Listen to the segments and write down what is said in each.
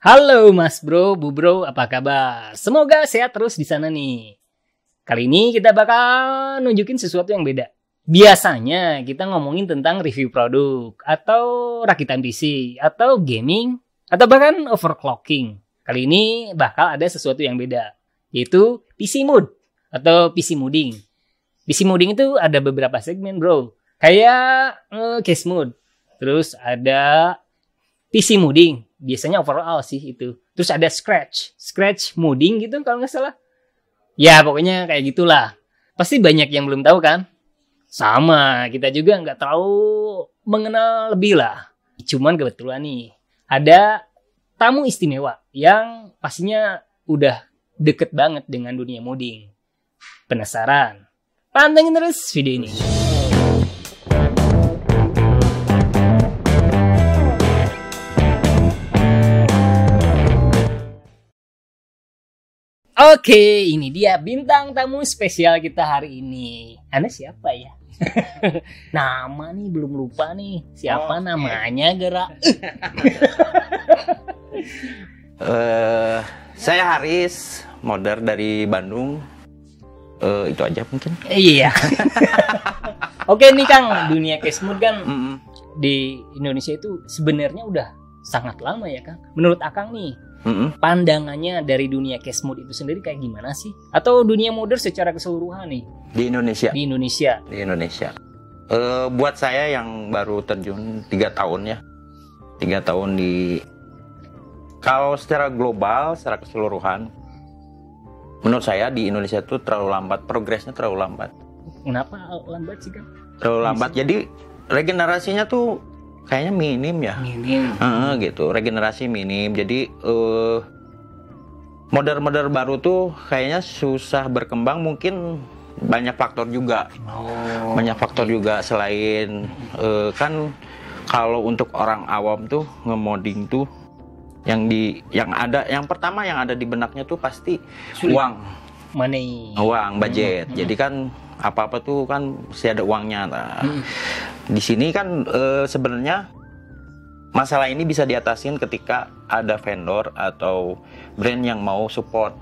Halo Mas Bro, Bu Bro, apa kabar? Semoga sehat terus di sana nih. Kali ini kita bakal nunjukin sesuatu yang beda. Biasanya kita ngomongin tentang review produk, atau rakitan PC, atau gaming, atau bahkan overclocking. Kali ini bakal ada sesuatu yang beda, yaitu PC Mood, atau PC Mooding. PC Mooding itu ada beberapa segmen bro, kayak case mood, terus ada PC Mooding. Biasanya overall sih itu. Terus ada scratch mooding gitu kalau nggak salah. Ya pokoknya kayak gitulah. Pasti banyak yang belum tahu kan? Sama, kita juga nggak terlalu mengenal lebih lah. Cuman kebetulan nih, ada tamu istimewa yang pastinya udah deket banget dengan dunia mooding. Penasaran? Pantengin terus video ini. Oke, ini dia bintang tamu spesial kita hari ini. Anda siapa ya? Nama nih belum lupa nih. Siapa namanya, Gerak? Saya Haris, modder dari Bandung. Itu aja mungkin. Iya. Oke nih Kang, dunia case mood kan di Indonesia itu sebenarnya udah sangat lama ya Kang. Menurut Akang nih, pandangannya dari dunia case mood itu sendiri kayak gimana sih? Atau dunia modder secara keseluruhan nih? Di Indonesia. Di Indonesia. Buat saya yang baru terjun 3 tahun ya. 3 tahun di... Kalau secara global, secara keseluruhan, menurut saya di Indonesia tuh terlalu lambat. Progresnya terlalu lambat. Kenapa lambat sih Kang? Terlalu lambat. Jadi regenerasinya tuh kayaknya minim ya. Gitu, regenerasi minim. Jadi modder-modder baru tuh kayaknya susah berkembang. Mungkin banyak faktor juga. Banyak faktor juga selain kan kalau untuk orang awam tuh nge-modding tuh yang pertama yang ada di benaknya tuh pasti uang. Uang, budget. Jadi kan apa-apa tuh kan mesti ada uangnya. Nah, di sini kan sebenarnya masalah ini bisa diatasin ketika ada vendor atau brand yang mau support.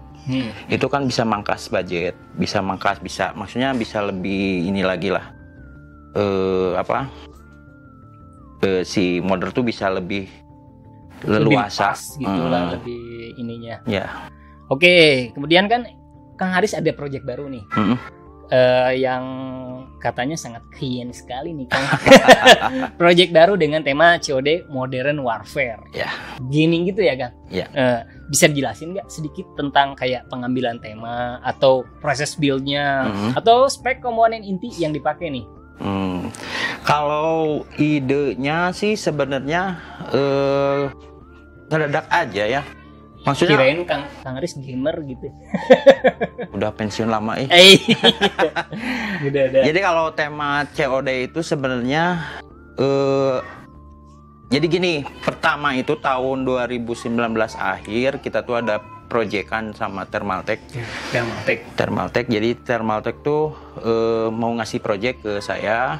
Itu kan bisa mangkas budget, maksudnya bisa lebih ini lagi lah. Si modder tuh bisa lebih leluasa gitu lah, lebih ininya. Ya. Oke, kemudian kan Kang Haris ada project baru nih. Yang katanya sangat keren sekali nih Kang. Project baru dengan tema COD Modern Warfare. Gaming gitu ya Kang? Bisa dijelasin nggak sedikit tentang kayak pengambilan tema atau proses build-nya atau spek komponen inti yang dipakai nih? Kalau idenya sih sebenarnya ngedadak aja ya. Maksudnya kirain Kang Haris gamer gitu. Udah pensiun lama Udah. Jadi kalau tema COD itu sebenarnya jadi gini, pertama itu tahun 2019 akhir kita tuh ada proyekan sama Thermaltake. Jadi Thermaltake tuh mau ngasih project ke saya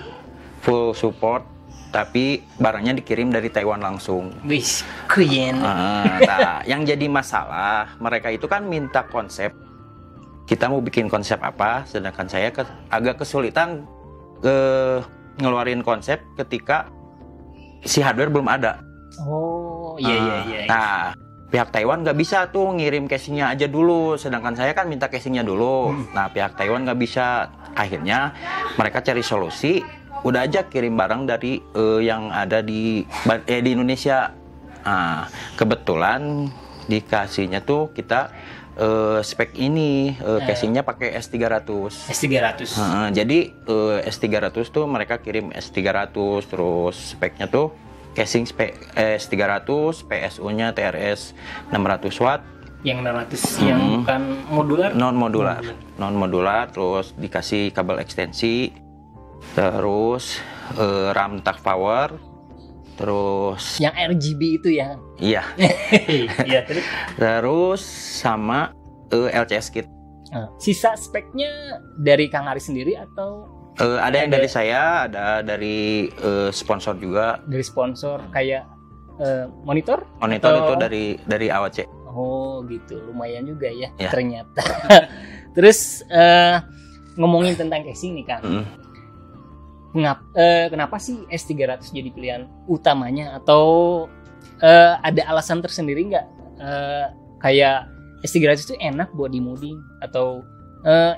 full support, tapi barangnya dikirim dari Taiwan langsung. Wih, keren. Nah, yang jadi masalah, mereka itu kan minta konsep. Kita mau bikin konsep apa, sedangkan saya agak kesulitan ngeluarin konsep ketika si hardware belum ada. Iya. Nah, pihak Taiwan nggak bisa tuh ngirim casingnya aja dulu, sedangkan saya kan minta casingnya dulu. Nah, pihak Taiwan nggak bisa. Akhirnya mereka cari solusi. Udah aja kirim barang dari yang ada di Indonesia. Nah, kebetulan dikasihnya tuh kita spek ini casingnya pakai S300. Jadi S300 tuh mereka kirim S300, terus speknya tuh casing S300, PSU-nya TRS 600 watt. Yang 600 yang bukan modular? Non modular, terus dikasih kabel ekstensi. Terus RAM TAC power, terus yang RGB itu ya? Iya. Terus sama LCS kit. Sisa speknya dari Kang Haris sendiri atau? Ada yang dari saya, ada dari sponsor juga. Dari sponsor kayak Monitor? Monitor Atau- itu dari AOC. Oh gitu, lumayan juga ya, Ya. ternyata. Terus ngomongin tentang casing nih Kang. Mm. Kenapa sih S300 jadi pilihan utamanya? Atau ada alasan tersendiri nggak? Kayak S300 itu enak buat dimoding? Atau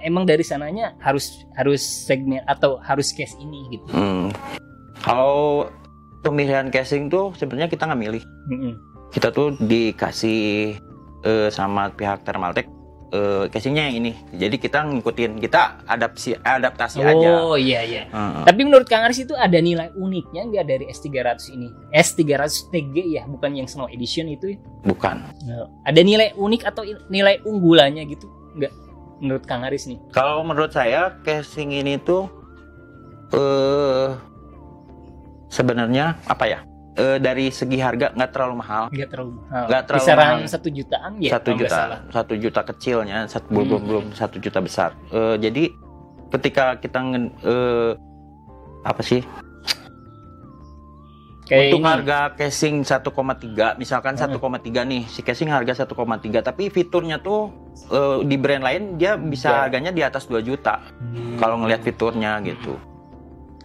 emang dari sananya harus segmen atau harus case ini gitu? Kalau pemilihan casing tuh sebenarnya kita nggak milih. Kita tuh dikasih sama pihak Thermaltake casingnya yang ini. Jadi kita ngikutin, kita adaptasi aja. Oh iya. Tapi menurut Kang Aris itu ada nilai uniknya nggak dari S300 ini? S300 TG ya, bukan yang Snow Edition itu ya? Bukan. Ada nilai unik atau nilai unggulannya gitu nggak menurut Kang Aris nih? Kalau menurut saya casing ini tuh sebenarnya apa ya? Dari segi harga nggak terlalu mahal. Nggak terlalu mahal. Nggak terlalu Kisaran mahal. 1 jutaan ya? 1 kalau nggak juta, salah. 1 juta kecilnya, belum 1 juta besar. Jadi ketika kita apa sih? Kayak Untuk ini. harga casing 1,3, misalkan 1,3 nih, si casing harga 1,3, tapi fiturnya tuh di brand lain dia bisa Ya. harganya di atas 2 juta. Kalau ngelihat fiturnya gitu.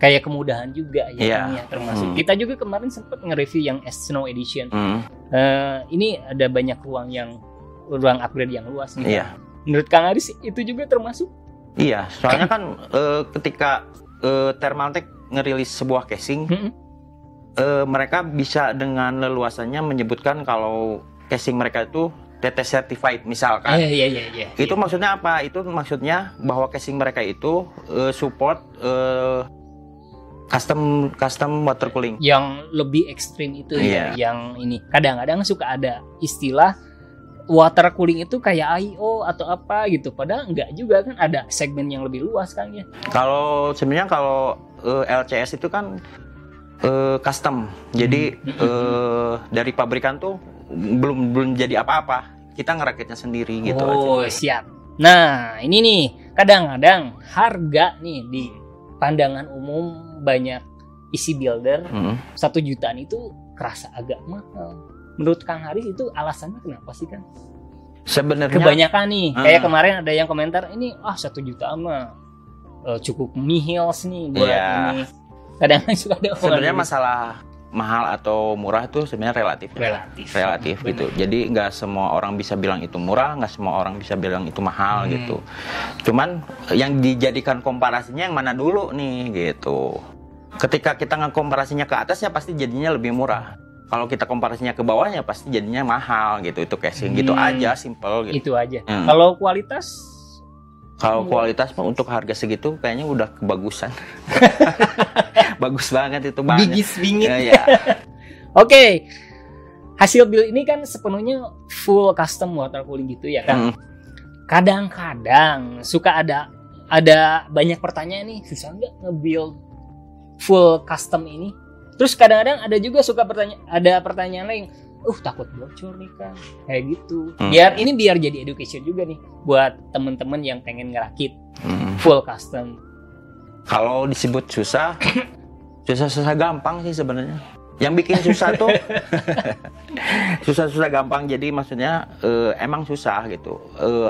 Kayak kemudahan juga ya, Iya. Kang, ya, termasuk. Kita juga kemarin sempat nge-review yang Snow Edition. Hmm, Ini ada banyak ruang upgrade yang luas nih. iya. Menurut Kang Aris itu juga termasuk? Iya, soalnya kan ketika Thermaltake ngerilis sebuah casing, mereka bisa dengan leluasannya menyebutkan kalau casing mereka itu TT certified misalkan. Iya. Itu maksudnya apa? Itu maksudnya bahwa casing mereka itu support custom water cooling. Yang lebih ekstrim itu Iya. ya, yang ini. Kadang-kadang suka ada istilah water cooling itu kayak I/O atau apa gitu. Padahal enggak juga kan, ada segmen yang lebih luas Kang ya. Kalau sebenarnya kalau LCS itu kan custom. Jadi dari pabrikan tuh belum jadi apa-apa. Kita ngerakitnya sendiri gitu Oh, aja. siap. Nah, ini nih, kadang-kadang harga nih di pandangan umum banyak isi builder, 1 jutaan itu kerasa agak mahal. Menurut Kang Haris itu alasannya kenapa sih Kang? Sebenarnya Kebanyakan nih, kayak kemarin ada yang komentar ini 1 jutaan mah cukup nihils nih buat Iya. ini. Kadang-kadang suka ada sebenarnya gitu. masalah mahal atau murah tuh sebenarnya relatif gitu. Jadi nggak semua orang bisa bilang itu murah, nggak semua orang bisa bilang itu mahal gitu. Cuman yang dijadikan komparasinya yang mana dulu nih gitu. Ketika kita ngekomparasinya ke atas ya pasti jadinya lebih murah. Kalau kita komparasinya ke bawahnya pasti jadinya mahal gitu. Itu casing gitu aja, simple gitu. Itu aja. Kalau kualitas Kalau kualitas mah untuk harga segitu kayaknya udah kebagusan. Bagus banget itu banget. bigis bingit. Ya. Oke. Hasil build ini kan sepenuhnya full custom water cooling gitu ya kan. Kadang-kadang suka ada banyak pertanyaan nih, susah nggak nge-build full custom ini? Terus kadang-kadang ada juga suka pertanyaan lain, takut bocor nih kan, kayak gitu. Biar jadi education juga nih buat temen-temen yang pengen ngerakit full custom. Kalau disebut susah, susah gampang sih sebenarnya. Yang bikin susah tuh susah gampang. Jadi maksudnya emang susah gitu.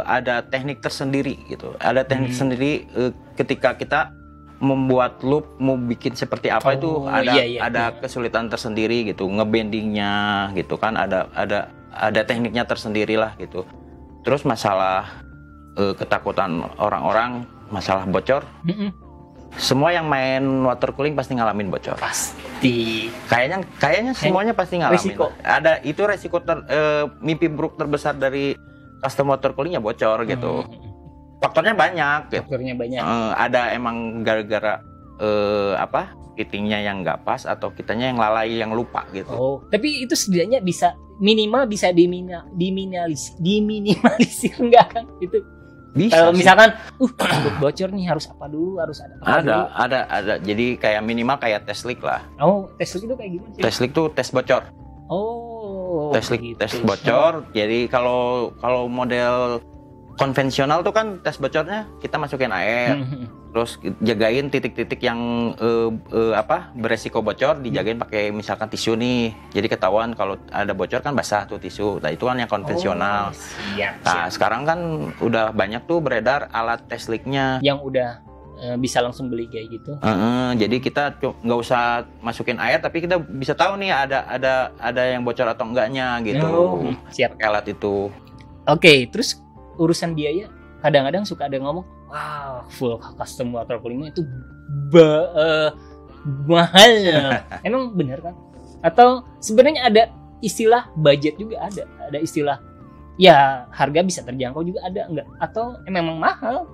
Ada teknik tersendiri gitu. Ada teknik sendiri ketika kita membuat loop, mau bikin seperti apa itu ada kesulitan tersendiri gitu. Ngebendingnya gitu kan ada tekniknya tersendiri lah gitu. Terus masalah ketakutan orang-orang, masalah bocor. Semua yang main water cooling pasti ngalamin bocor. Pasti. Kayaknya semuanya pasti ngalamin. Risiko. Ada itu resiko mimpi buruk terbesar dari custom water cooling ya bocor gitu. Faktornya banyak. Faktornya banyak. Ada emang gara-gara fittingnya yang nggak pas atau kitanya yang lalai, yang lupa gitu. Oh, tapi itu setidaknya minimal bisa diminimalisir enggak kan? Itu Bisa. misalkan takut bocor nih, harus apa dulu? Harus ada apa dulu? Ada. Jadi kayak minimal kayak tes leak lah. Oh, tes leak itu kayak gimana sih? Tes leak tuh tes bocor. Oh, Tes leak, gitu. tes bocor. Jadi kalau model konvensional tuh kan tes bocornya kita masukin air, terus jagain titik-titik yang beresiko bocor, dijagain pakai misalkan tisu nih. Jadi ketahuan kalau ada bocor kan basah tuh tisu. Nah itu kan yang konvensional. Nah sekarang kan udah banyak tuh beredar alat tes leaknya yang udah bisa langsung beli kayak gitu. Jadi kita nggak usah masukin air, tapi kita bisa tahu nih ada yang bocor atau enggaknya gitu. Siap. Pakai alat itu. Oke, terus urusan biaya, kadang-kadang suka ada ngomong, wow, full custom water cooling itu mahal. Emang bener kan? Atau sebenarnya ada istilah budget juga ada istilah ya harga bisa terjangkau juga ada enggak? Atau memang mahal?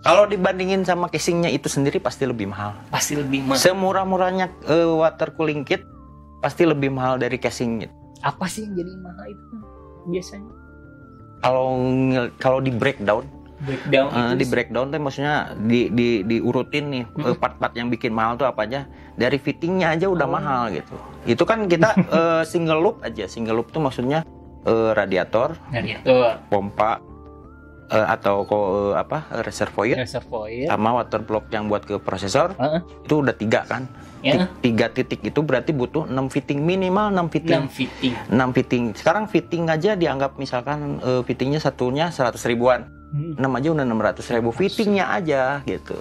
Kalau dibandingin sama casingnya itu sendiri pasti lebih mahal. Pasti lebih mahal. Semurah-murahnya water cooling kit pasti lebih mahal dari casingnya. Apa sih yang jadi mahal itu biasanya? Kalau di breakdown di breakdown tuh maksudnya diurutin nih part-part yang bikin mahal tuh apa aja. Dari fittingnya aja udah mahal gitu. Itu kan kita single loop aja. Single loop tuh maksudnya radiator, pompa atau reservoir sama water block yang buat ke prosesor. Itu udah 3 kan. 3 titik itu berarti butuh 6 fitting, minimal 6 fitting. Sekarang fitting aja dianggap misalkan fittingnya satunya 100 ribuan. 6 aja udah 600 ribu fittingnya aja gitu.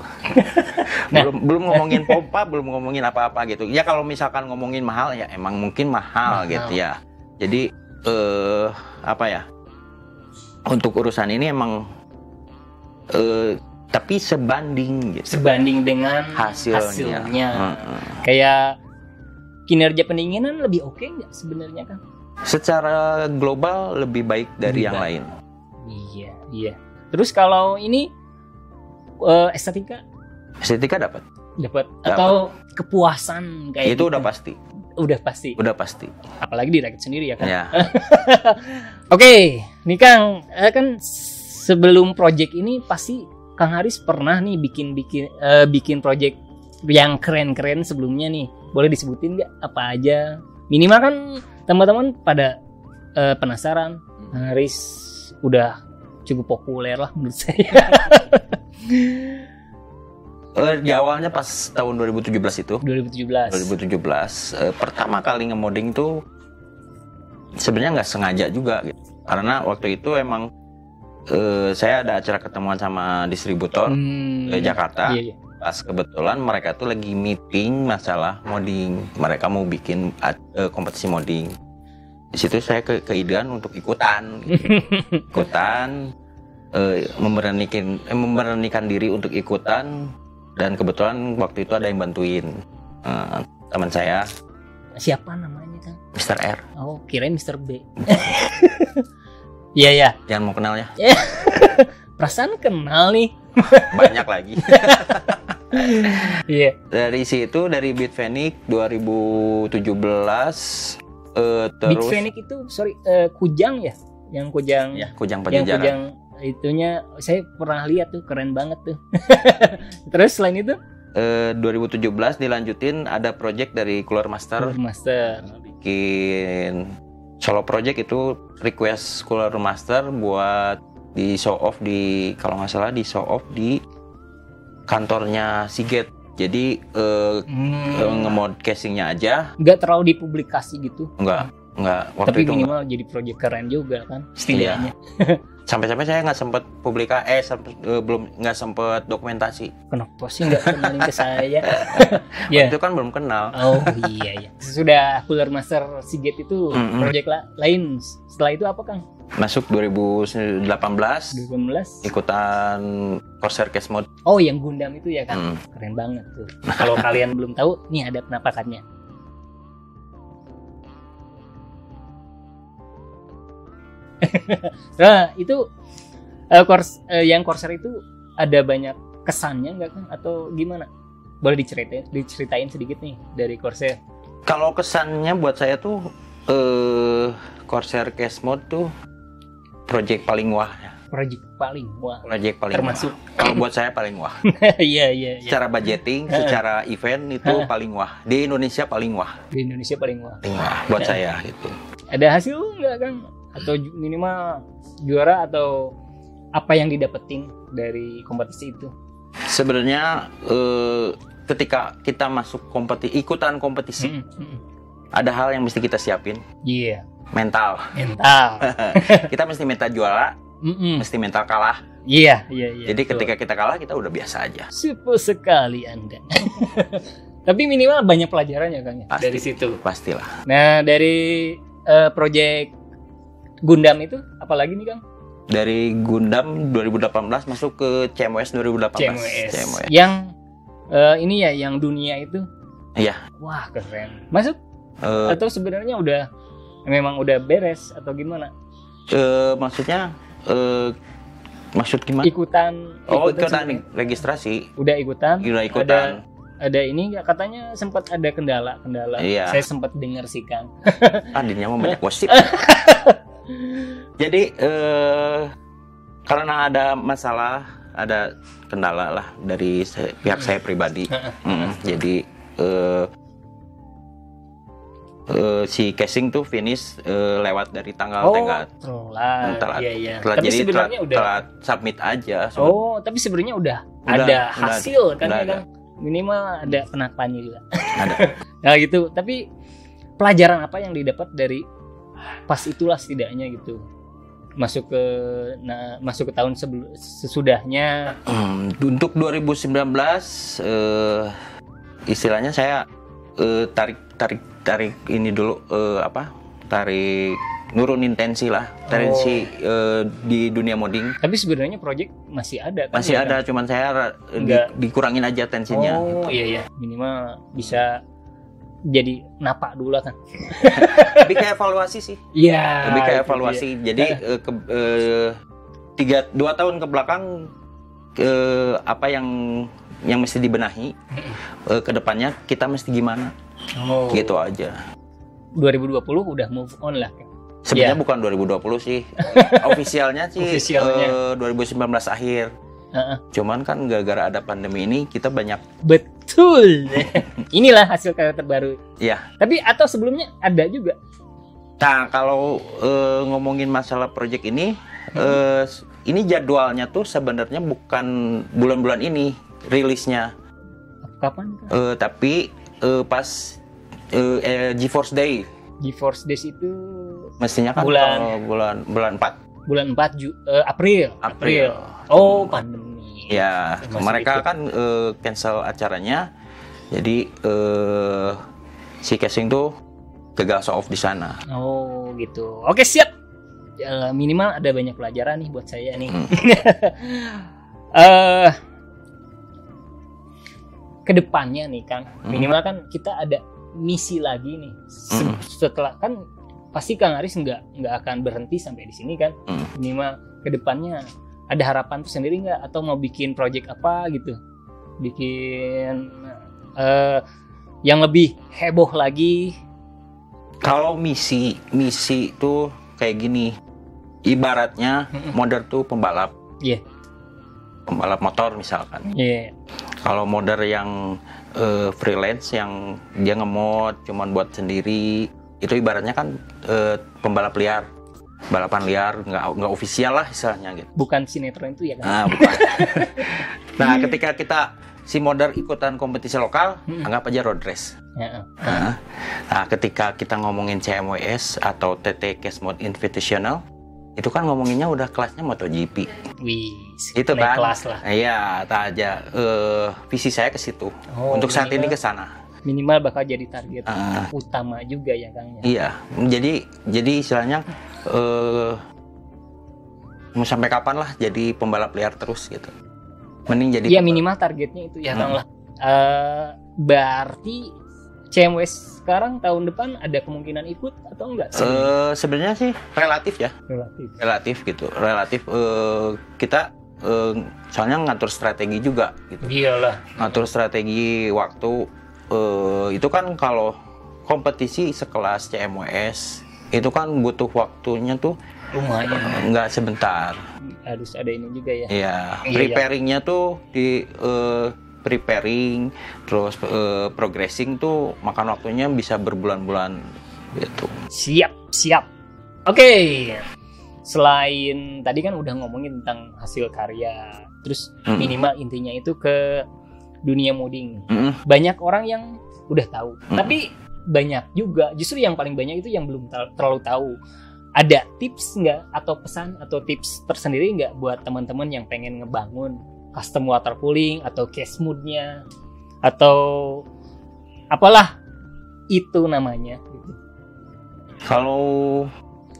belum ngomongin pompa, belum ngomongin apa-apa gitu. Ya kalau misalkan ngomongin mahal ya emang mungkin mahal gitu ya. Jadi untuk urusan ini emang tapi sebanding gitu. Sebanding dengan hasilnya. Kayak kinerja pendinginan lebih oke nggak sebenarnya kan? Secara global lebih baik dari yang lain. Iya. Terus kalau ini estetika dapat atau kepuasan kayak itu gitu? Udah pasti. Apalagi dirakit sendiri ya kan? Ya. Oke, nih Kang, kan sebelum project ini pasti Kang Haris pernah nih bikin project yang keren-keren sebelumnya nih. Boleh disebutin nggak apa aja? Minimal kan teman-teman pada penasaran. Kang Haris udah cukup populer lah menurut saya. Di awalnya pas tahun 2017 itu. 2017. Pertama kali nge-modding tuh sebenarnya nggak sengaja juga gitu. Karena waktu itu emang saya ada acara ketemuan sama distributor di Jakarta. Iya. Pas kebetulan mereka tuh lagi meeting masalah modding. Mereka mau bikin kompetisi modding. Di situ saya keidean untuk ikutan. Memberanikan diri untuk ikutan. Dan kebetulan waktu itu ada yang bantuin teman saya. Siapa namanya kan? Mr. R. Oh, kirain Mr. B. Iya. Jangan mau kenal ya. Perasaan kenal nih. Banyak lagi. Iya. Dari situ, dari Bitfenix 2017 terus Bitfenix itu Kujang ya? Yang Kujang. Ya, Kujang Pajajaran. Yang Kujang itunya saya pernah lihat tuh, keren banget tuh. Terus selain itu 2017 dilanjutin ada project dari Cooler Master. Bikin solo project itu request Cooler Master buat di show off kalau nggak salah di show off di kantornya Seagate. Jadi nge-mod casingnya aja. Nggak terlalu dipublikasi gitu? Nggak. Waktu tapi itu minimal jadi project keren juga kan setidaknya. Iya. Sampai-sampai saya nggak sempat nggak sempat dokumentasi. Kenapa sih nggak kenalin ke saya? Itu kan belum kenal. Oh iya. Sesudah Cooler Master Seagate itu project lain. Setelah itu apa Kang? Masuk 2018. Ikutan Corsair Case Mode. Oh yang Gundam itu ya kan? Keren banget tuh. Kalau kalian belum tahu, nih ada penampakannya. Nah itu yang Corsair itu ada banyak kesannya nggak kan atau gimana? Boleh diceritain sedikit nih dari Corsair. Kalau kesannya buat saya tuh Corsair Case Mode tuh project paling wah ya. Project paling wah. Termasuk kalau buat saya paling wah. Iya. Secara budgeting, secara event itu paling wah. Di Indonesia paling wah. Paling wah buat saya gitu. Ada hasil nggak Kang? atau minimal juara, atau apa yang didapetin dari kompetisi itu? Sebenarnya ketika kita masuk ikutan kompetisi, ada hal yang mesti kita siapin. Iya. Mental. Kita mesti mental juara, mesti mental kalah. Iya. Jadi ketika kita kalah, kita udah biasa aja. Super sekali Anda. Tapi minimal banyak pelajarannya Kang ya dari situ. Pastilah. Nah, dari project Gundam itu apalagi nih Kang? Dari Gundam 2018 masuk ke CMOS 2018. CMOS. Yang ini ya, yang dunia itu. Iya. Wah, keren. Masuk? Atau sebenarnya memang udah beres atau gimana? Maksudnya maksud gimana? Ikutan registrasi. Udah ikutan. Ada ini nggak, katanya sempat ada kendala. Iya. Saya sempat dengar sih Kang. Adanya mau banyak gosip. Jadi karena ada masalah, ada kendala lah dari pihak saya pribadi. Jadi si casing tuh finish lewat dari tanggal tenggat. Telat. Iya. Telat, tapi jadi sebenarnya udah telat submit aja. Tapi sebenarnya udah ada hasil kan ya Kang? Minimal ada penapannya juga. Ada. Nah gitu. Tapi pelajaran apa yang didapat dari pas itulah setidaknya gitu? Masuk ke tahun sesudahnya. Untuk 2019 istilahnya saya tarik ini dulu tarik nurunin tensi lah, tensi di dunia modding. Tapi sebenarnya project masih ada kan? Masih ada, kan? Cuman saya dikurangin aja tensinya. Gitu. Iya. Minimal bisa jadi napak dulu lah kan. Lebih kayak evaluasi sih. Iya. Lebih kayak evaluasi. Jadi 2 tahun ke belakang apa yang mesti dibenahi, ke depannya kita mesti gimana. Gitu aja. 2020 udah move on lah. Sebenarnya bukan 2020 sih. Ofisialnya sih 2019 akhir. Cuman kan gara-gara ada pandemi ini kita banyak. Betul. Inilah hasil karya terbaru. Iya. Tapi atau sebelumnya ada juga. Nah, kalau ngomongin masalah project ini, ini jadwalnya tuh sebenarnya bukan bulan-bulan ini rilisnya. Kapan? Tapi pas GeForce Day. GeForce Days itu mestinya kan bulan 4. Bulan 4 April. Pandemi. Ya, mereka kan cancel acaranya. Jadi si casing tuh gagal show off di sana. Oh, gitu. Oke, siap. Minimal ada banyak pelajaran nih buat saya nih. Kedepannya nih Kang, minimal kan kita ada misi lagi nih. Setelah kan pasti Kang Aris nggak akan berhenti sampai di sini kan. Minimal kedepannya ada harapan tersendiri nggak, atau mau bikin project apa gitu, bikin yang lebih heboh lagi. Kalau misi itu kayak gini, ibaratnya modder tuh pembalap. Iya. Pembalap motor misalkan. Iya. Kalau modder yang freelance, yang dia ngemod cuman buat sendiri, itu ibaratnya kan pembalap liar, balapan liar, nggak ofisial lah istilahnya gitu. Bukan sinetron itu ya kan? Nah, bukan. Nah, ketika kita si modder ikutan kompetisi lokal, anggap aja road race. Nah, ketika kita ngomongin CMOS atau TT Cash Mode Invitational, itu kan ngomonginnya udah kelasnya MotoGP. Wih, itu kan kelas lah. Iya, tak aja. Visi saya ke situ. Untuk saat ini ke sana. Minimal bakal jadi target utama juga ya Kang. Iya, jadi istilahnya mau sampai kapan lah jadi pembalap liar terus gitu. Mending jadi. Iya, minimal targetnya itu ya Kang lah. Berarti CMOS sekarang tahun depan ada kemungkinan ikut atau enggak? Sebenarnya sih relatif ya. Relatif gitu. Kita soalnya ngatur strategi juga gitu. Iyalah. Ngatur strategi waktu. Itu kan kalau kompetisi sekelas CMOS itu kan butuh waktunya tuh lumayan. Nggak sebentar. Harus ada ini juga ya. Iya. Preparingnya tuh di preparing, terus progressing tuh makan waktunya bisa berbulan-bulan gitu. Siap. Oke. Selain tadi kan udah ngomongin tentang hasil karya, terus minimal intinya itu ke dunia modding. Banyak orang yang udah tahu, tapi banyak juga justru yang paling banyak itu yang belum terlalu tahu. Ada tips nggak atau pesan atau tips tersendiri nggak buat teman-teman yang pengen ngebangun custom water cooling atau case mood-nya atau apalah itu namanya gitu. Kalau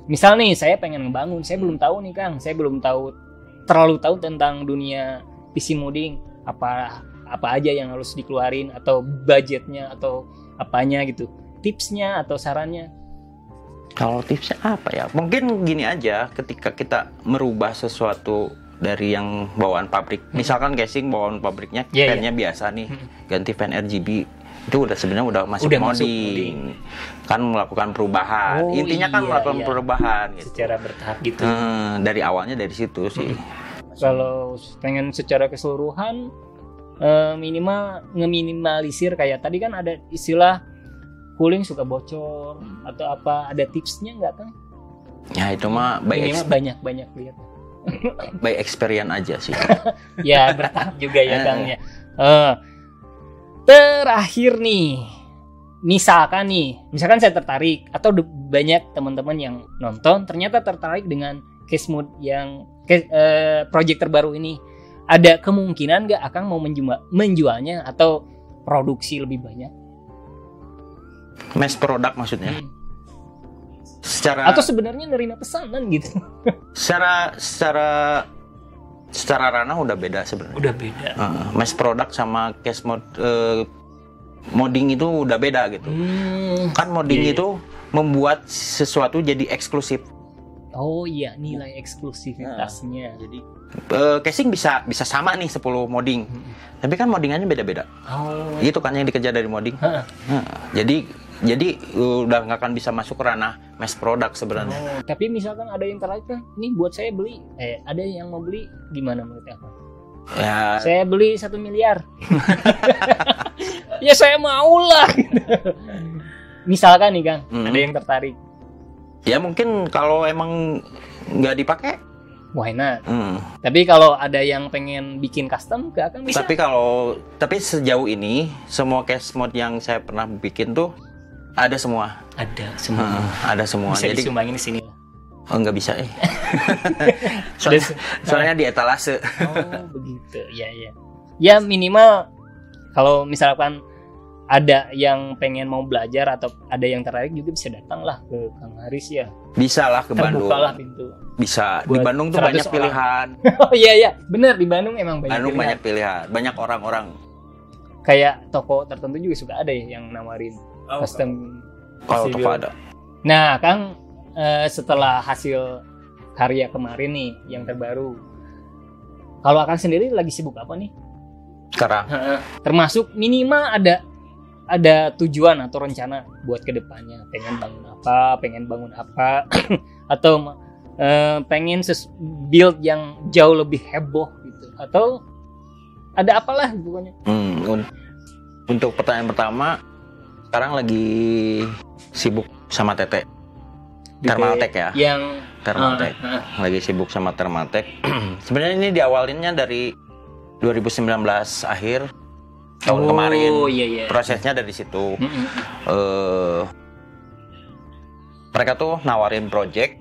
misal nih saya pengen ngebangun, saya belum tahu nih Kang, saya belum terlalu tahu tentang dunia PC modding, apa aja yang harus dikeluarin atau budgetnya atau apanya gitu, tipsnya atau sarannya. Kalau tipsnya apa ya? Mungkin gini aja, ketika kita merubah sesuatu dari yang bawaan pabrik, misalkan casing bawaan pabriknya fan-nya biasa nih, ganti fan RGB, itu sebenarnya udah masuk modding. Kan melakukan perubahan. Intinya kan melakukan perubahan gitu. Secara bertahap gitu. Dari awalnya dari situ sih. Kalau pengen secara keseluruhan minimal ngeminimalisir, kayak tadi kan ada istilah cooling suka bocor atau apa, ada tipsnya nggak Kang? Ya itu mah banyak lihat. By experience aja sih. Ya bertahap juga ya Kang ya. Terakhir nih, misalkan saya tertarik atau banyak teman-teman yang nonton ternyata tertarik dengan case mood yang project terbaru ini, ada kemungkinan nggak Akang mau menjualnya atau produksi lebih banyak? Mass product maksudnya? Atau sebenarnya nerima pesanan gitu? Secara ranah udah beda sebenarnya. Udah beda. Mass product sama case mod modding itu udah beda gitu. Kan modding itu membuat sesuatu jadi eksklusif. Oh iya, nilai eksklusivitasnya. Jadi casing bisa sama nih 10 modding. Tapi kan moddingannya beda-beda. Itu kan yang dikejar dari modding. Jadi udah nggak akan bisa masuk ke ranah mass product sebenarnya. Tapi misalkan ada yang tertarik kan, ini buat saya beli, ada yang mau beli, gimana menurut Akang? Ya. Saya beli 1 miliar. Ya saya mau lah. Misalkan nih Kang, ada yang tertarik. Ya mungkin kalau emang nggak dipakai, why not? Tapi kalau ada yang pengen bikin custom ke Akang bisa. Tapi sejauh ini semua case mod yang saya pernah bikin tuh ada semua. Ada semua. Bisa jadi disumbangin di sini. Oh nggak bisa soalnya di etalase. Oh begitu. Ya minimal kalau misalkan ada yang pengen mau belajar atau ada yang tertarik juga bisa datang lah ke Kang Haris ya. Bisa lah ke Bandung. Terbuka lah pintu. Bisa. Di Bandung tuh banyak pilihan. Oh iya, bener, di Bandung emang banyak pilihan. Banyak orang-orang. Kayak toko tertentu juga suka ada ya yang nawarin custom. Kalau toko ada. Nah, Kang, setelah hasil karya kemarin nih yang terbaru, kalau Akang sendiri lagi sibuk apa nih? Sekarang. Termasuk minimal ada tujuan atau rencana buat kedepannya, pengen bangun apa atau pengen build yang jauh lebih heboh gitu, atau ada apalah pokoknya. Untuk pertanyaan pertama, sekarang lagi sibuk sama Tete Thermaltech ya. Yang Thermaltech. Lagi sibuk sama Thermaltech. Sebenarnya ini diawalinnya dari 2019 akhir tahun kemarin. Iya. Prosesnya dari situ. Mereka tuh nawarin project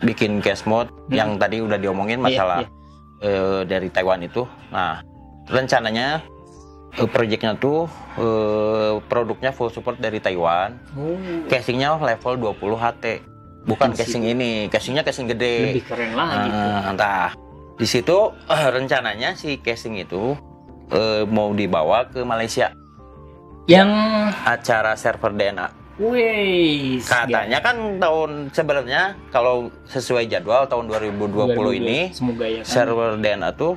bikin case mode yang tadi udah diomongin masalah dari Taiwan itu. Nah, rencananya projectnya tuh produknya full support dari Taiwan. Casingnya level 20 HT. Bukan casing ini, casingnya casing gede. Lebih keren lagi. Entah. Di situ rencananya si casing itu mau dibawa ke Malaysia. Yang acara server DNA. Wih, katanya kan sebenarnya kalau sesuai jadwal tahun 2020 ini semoga ya kan. Server DNA tuh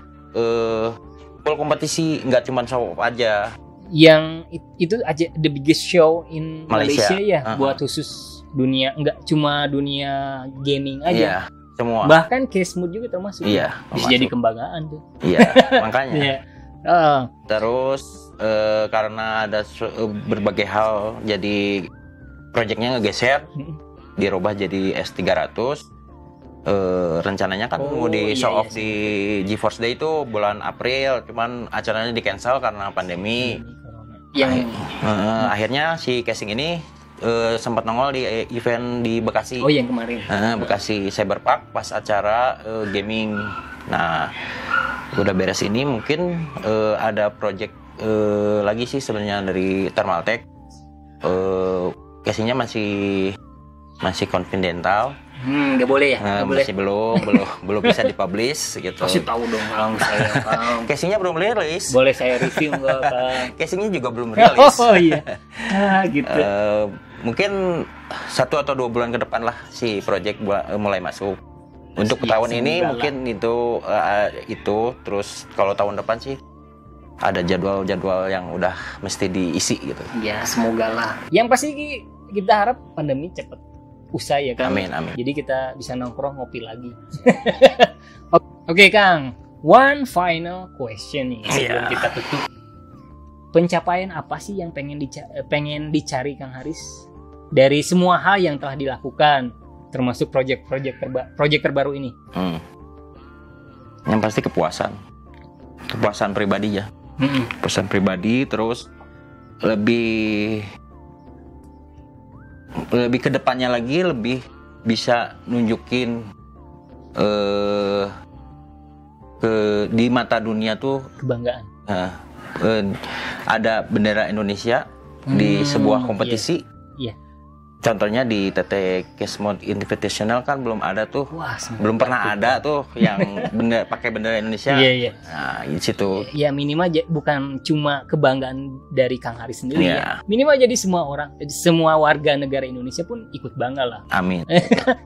full kompetisi, nggak cuma show aja. Yang itu aja the biggest show in Malaysia ya, buat khusus dunia, nggak cuma dunia gaming aja. Iya, semua. Bahkan case mood juga termasuk. Iya, bisa jadi kebanggaan tuh. Iya, makanya. Iya. Terus karena ada berbagai hal, jadi proyeknya ngegeser. dirubah jadi S300. Rencananya kan mau di show off di GeForce Day itu bulan April, cuman acaranya di cancel karena pandemi. Akhirnya si casing ini sempat nongol di event di Bekasi. Oh, yang kemarin. Bekasi Cyberpark pas acara gaming. Nah, udah beres ini mungkin ada project lagi sih sebenarnya dari Thermaltake. Casingnya masih confidential. Nggak boleh ya? Masih belum bisa dipublish gitu. Kasih tahu dong Kang, saya Kang. Casingnya belum rilis. Boleh saya review nggak Kang? Casingnya juga belum rilis. Oh iya. Gitu. Mungkin 1 atau 2 bulan ke depan lah si project mulai masuk. Untuk tahun ini mungkin itu terus kalau tahun depan sih ada jadwal-jadwal yang udah mesti diisi gitu. Ya semoga lah. Yang pasti kita harap pandemi cepat usai ya Kang. Amin. Jadi kita bisa nongkrong ngopi lagi. Oke Kang, one final question nih sebelum kita tutup. Pencapaian apa sih yang pengen dicari Kang Haris dari semua hal yang telah dilakukan, termasuk proyek terbaru ini? Yang pasti kepuasan pribadi ya. Kepuasan pribadi, terus lebih ke depannya lagi lebih bisa nunjukin di mata dunia tuh kebanggaan. Ada bendera Indonesia di sebuah kompetisi. Iya. Contohnya di TT Kesmod Invitational kan belum ada tuh. Wah, belum pernah ada tuh yang pakai bendera Indonesia. Iya. Nah, di situ. Ya minimal bukan cuma kebanggaan dari Kang Haris sendiri ya. Minimal jadi semua orang, jadi semua warga negara Indonesia pun ikut bangga lah. Amin.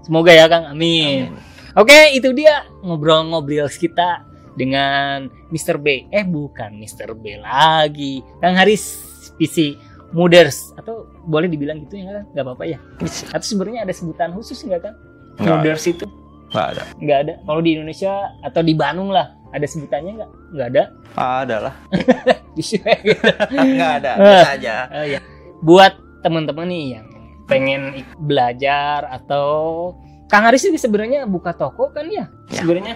Semoga ya Kang, amin. Oke, itu dia ngobrol-ngobrol kita dengan Mr. B. Bukan Mr. B lagi. Kang Haris PC Mooders, atau boleh dibilang gitu ya kan? Nggak apa-apa ya? Atau sebenarnya ada sebutan khusus nggak Kang? Mooders itu? Nggak ada. Kalau di Indonesia atau di Bandung lah, ada sebutannya nggak? Nggak ada? Ada lah. Gitu. Nggak ada, bisa aja. Ya. Buat teman-teman nih yang pengen belajar atau Kang Haris ini sebenarnya buka toko kan ya? Sebenarnya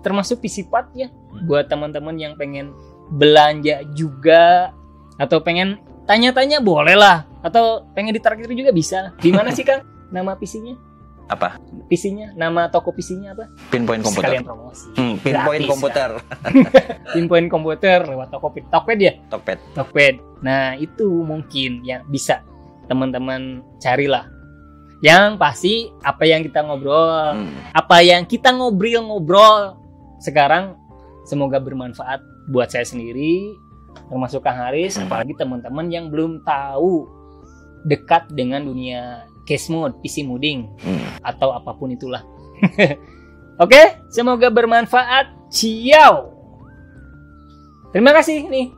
termasuk PC-Part ya. Buat teman-teman yang pengen belanja juga atau pengen tanya-tanya boleh lah, atau pengen ditraktir juga bisa. Di mana sih Kang nama PC-nya? Apa? PC-nya, nama toko PC-nya apa? Pinpoint Komputer. Sekalian promosi. Pinpoint Komputer. Pinpoint Komputer lewat Tokped ya? Tokped. Nah, itu mungkin yang bisa teman-teman carilah. Yang pasti apa yang kita ngobrol, apa yang kita ngobrol sekarang semoga bermanfaat buat saya sendiri, termasuk Kang Haris, apalagi teman-teman yang belum tahu dekat dengan dunia case mode, PC modding, atau apapun itulah. Oke, semoga bermanfaat. Ciao. Terima kasih nih